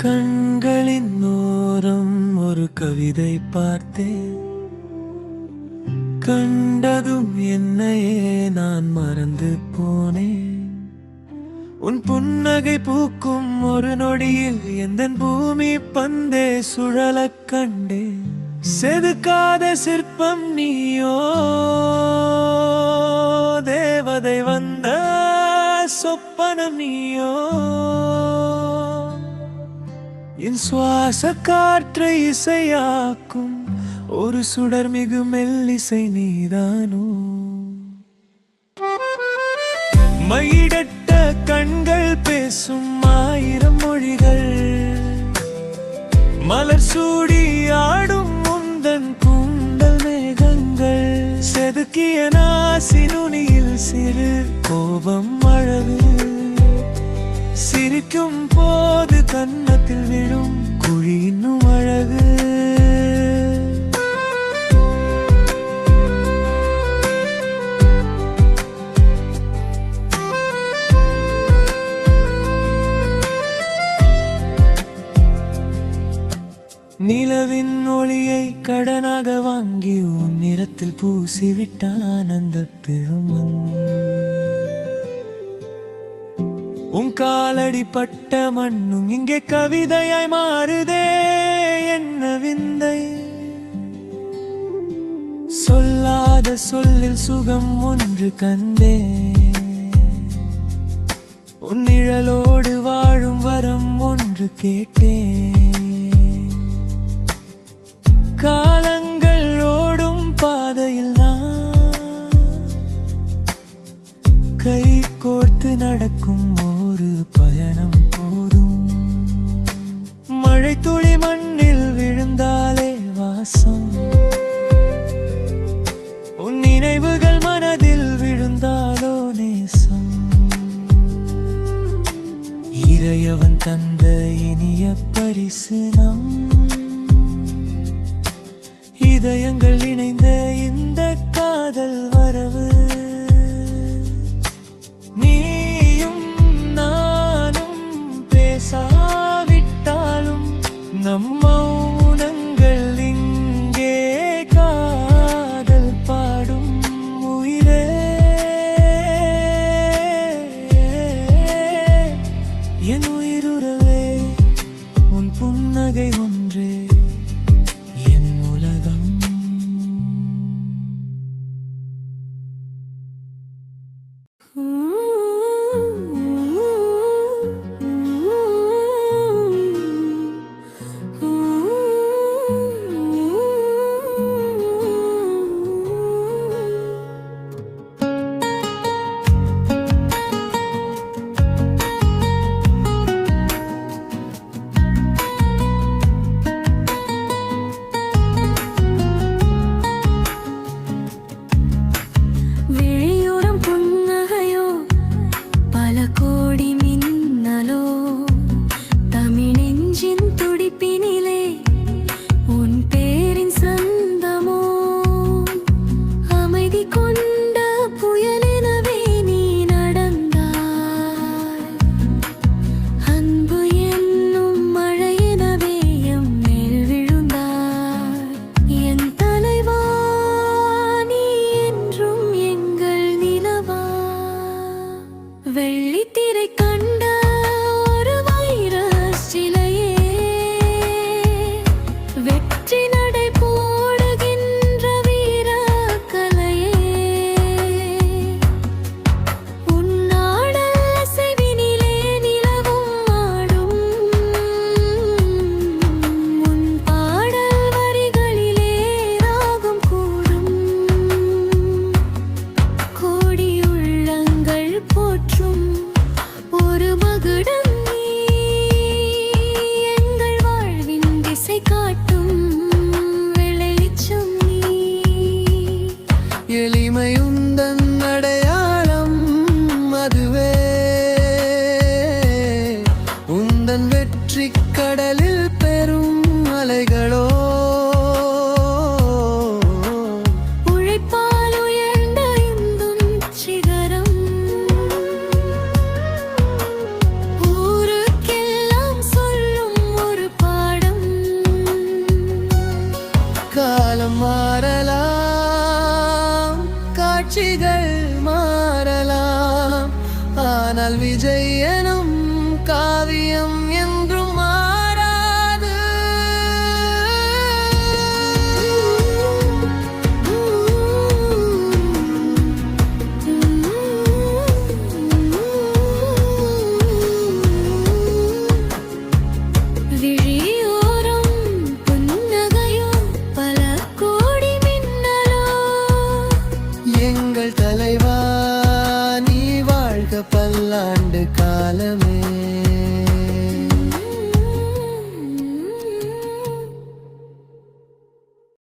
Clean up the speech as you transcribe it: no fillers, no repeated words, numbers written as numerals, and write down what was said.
கண்களின் ஓரம் ஒரு கவிதை பார்த்தேன். கண்டதும் என்னையே நான் மறந்து போனேன். உன் புன்னகை பூக்கும் ஒரு நொடியில் எந்தன் பூமி பந்தே சுழலக் கண்டேன். செதுக்காத சிற்பம் நீயோ, தேவதை வந்த சொப்பனம் நீயோ. என் சுவாச காற்றை இசையாக்கும் ஒரு சுடர் மிகு மெல்லிசை நீதானோ. மையிடட்ட கண்கள் பேசும் ஆயிரம் மொழிகள், மலர் சூடி ஆடும் முந்தன் கூந்தல் மேகங்கள். செதுக்கிய நாசி நுனியில் சிறு கோபம் அழகு, சிரிக்கும் போது கன்னத்தில் விழும் குழி இன்னும் அழகு. நிலவின் ஒளியை கடனாக வாங்கி உன் நிறத்தில் பூசிவிட்டான் அந்த பெருமன். உன் காலடி பட்ட மண்ணும் இங்கே கவிதையாய் மாறுதே, என்ன விந்தை. சொல்லாத சொல்லில் சுகம் ஒன்று கண்டே, உன் நிழலோடு வாழும் வரம் ஒன்று கேட்டேன். காலங்கள் ஓடும் பாதையில் நான் கை கோர்த்து நடக்கும் ஒரு பயணம் போதும். மழை துளி மண்ணில் விழுந்தாலே வாசம், உன் நினைவுகள் மனதில் விழுந்தாலோ நேசம். இறையவன் தந்த இனிய பரிசு நம் இதயங்கள் இணைந்த இந்த காதல் வரவு. நீயும் நானும் பேசாவிட்டாலும் நம் மௌனங்கள் இங்கே காதல் பாடும். உயிரே என் உயிருறவே, உன் புன்னகை ஒன்றே என் உலகம். ஒரு ஆனால் விஜய் எனும் காவியம் என்றும் மாறாது. விழியோரம் புன்னகையோ பல கோடி மின்னலோ. எங்கள் தலைவா நீ வாழ்க பல்லாண்டு காலமே.